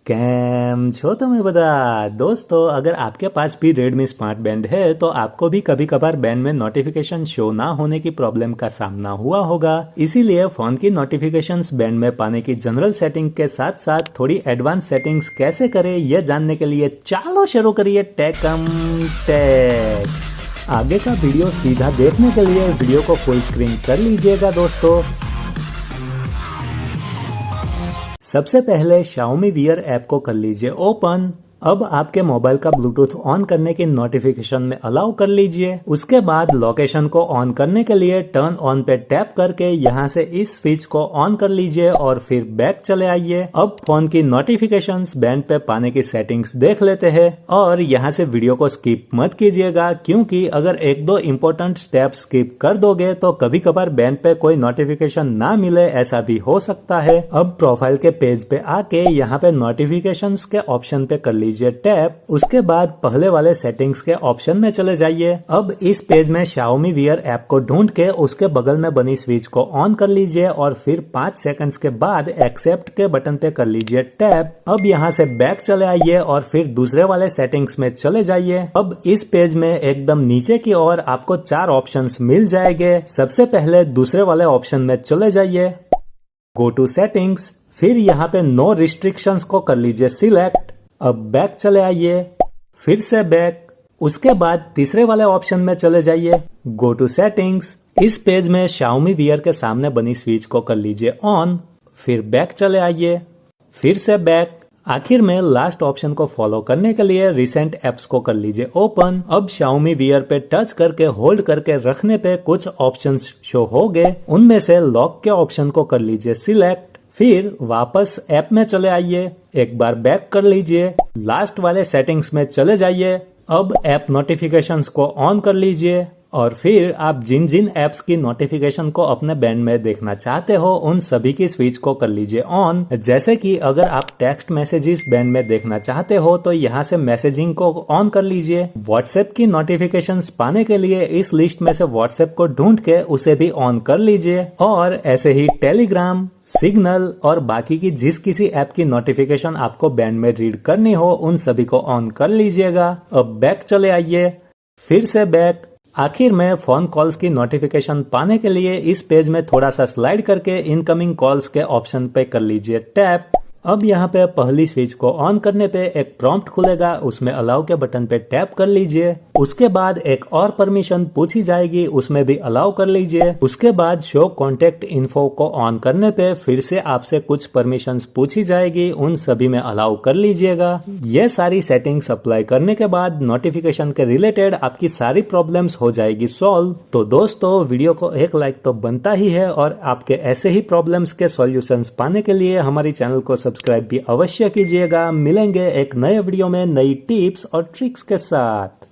કેમ છો તમે બધા दोस्तों अगर आपके पास भी Redmi स्मार्ट बैंड है तो आपको भी कभी कभार बैंड में नोटिफिकेशन शो ना होने की प्रॉब्लम का सामना हुआ होगा। इसीलिए फोन की नोटिफिकेशंस बैंड में पाने की जनरल सेटिंग के साथ साथ थोड़ी एडवांस सेटिंग्स कैसे करें ये जानने के लिए चलो शुरू करिए टेकम टेक। आगे का वीडियो सीधा देखने के लिए वीडियो को फुल स्क्रीन कर लीजिएगा दोस्तों। सबसे पहले Xiaomi Wear ऐप को कर लीजिए ओपन। अब आपके मोबाइल का ब्लूटूथ ऑन करने की नोटिफिकेशन में अलाउ कर लीजिए। उसके बाद लोकेशन को ऑन करने के लिए टर्न ऑन पे टैप करके यहाँ से इस स्विच को ऑन कर लीजिए और फिर बैक चले आइए। अब फोन की नोटिफिकेशंस बैंड पे पाने की सेटिंग्स देख लेते हैं और यहाँ से वीडियो को स्किप मत कीजिएगा, क्योंकि अगर एक दो इम्पोर्टेंट स्टेप स्किप कर दोगे तो कभी कभार बैंड पे कोई नोटिफिकेशन ना मिले, ऐसा भी हो सकता है। अब प्रोफाइल के पेज पे आके यहाँ पे नोटिफिकेशंस के ऑप्शन पे कर लीजिए टैप। उसके बाद पहले वाले सेटिंग्स के ऑप्शन में चले जाइए। अब इस पेज में Xiaomi Wear ऐप को ढूंढ के उसके बगल में बनी स्विच को ऑन कर लीजिए और फिर 5 सेकंड्स के बाद एक्सेप्ट के बटन पे कर लीजिए टैप। अब यहाँ से बैक चले आइए और फिर दूसरे वाले सेटिंग्स में चले जाइए। अब इस पेज में एकदम नीचे की ओर आपको 4 ऑप्शंस मिल जाएंगे। सबसे पहले दूसरे वाले ऑप्शन में चले जाइए, गो टू सेटिंग्स, फिर यहाँ पे नो रिस्ट्रिक्शंस को कर लीजिए सिलेक्ट। अब बैक चले आइए, फिर से बैक। उसके बाद तीसरे वाले ऑप्शन में चले जाइए, गो टू सेटिंग्स। इस पेज में Xiaomi Wear के सामने बनी स्विच को कर लीजिए ऑन, फिर बैक चले आइए, फिर से बैक। आखिर में लास्ट ऑप्शन को फॉलो करने के लिए रिसेंट एप्स को कर लीजिए ओपन। अब Xiaomi Wear पे टच करके होल्ड करके रखने पे कुछ ऑप्शंस शो हो गए। उनमें से लॉक के ऑप्शन को कर लीजिए सिलेक्ट, फिर वापस ऐप में चले आइए, एक बार बैक कर लीजिए, लास्ट वाले सेटिंग्स में चले जाइए। अब ऐप नोटिफिकेशंस को ऑन कर लीजिए और फिर आप जिन जिन एप्स की नोटिफिकेशन को अपने बैंड में देखना चाहते हो उन सभी की स्विच को कर लीजिए ऑन। जैसे कि अगर आप टेक्स्ट मैसेजेस बैंड में देखना चाहते हो तो यहाँ से मैसेजिंग को ऑन कर लीजिए। व्हाट्सएप की नोटिफिकेशंस पाने के लिए इस लिस्ट में से व्हाट्सएप को ढूंढ के उसे भी ऑन कर लीजिए और ऐसे ही टेलीग्राम, सिग्नल और बाकी की जिस किसी ऐप की नोटिफिकेशन आपको बैंड में रीड करनी हो उन सभी को ऑन कर लीजिएगा। अब बैक चले आइए, फिर से बैक। आखिर में फोन कॉल्स की नोटिफिकेशन पाने के लिए इस पेज में थोड़ा सा स्लाइड करके इनकमिंग कॉल्स के ऑप्शन पे कर लीजिए टैप। अब यहाँ पे पहली स्विच को ऑन करने पे एक प्रॉम्प्ट खुलेगा, उसमें अलाउ के बटन पे टैप कर लीजिए। उसके बाद एक और परमिशन पूछी जाएगी, उसमें भी अलाउ कर लीजिए। उसके बाद शो कॉन्टेक्ट इन्फो को ऑन करने पे फिर से आपसे कुछ परमिशंस पूछी जाएगी, उन सभी में अलाउ कर लीजिएगा। ये सारी सेटिंग्स अप्लाई करने के बाद नोटिफिकेशन के रिलेटेड आपकी सारी प्रॉब्लम्स हो जाएगी सॉल्व। तो दोस्तों वीडियो को एक लाइक तो बनता ही है और आपके ऐसे ही प्रॉब्लम्स के सॉल्यूशंस पाने के लिए हमारी चैनल को सब्सक्राइब भी अवश्य कीजिएगा। मिलेंगे एक नए वीडियो में नई टिप्स और ट्रिक्स के साथ।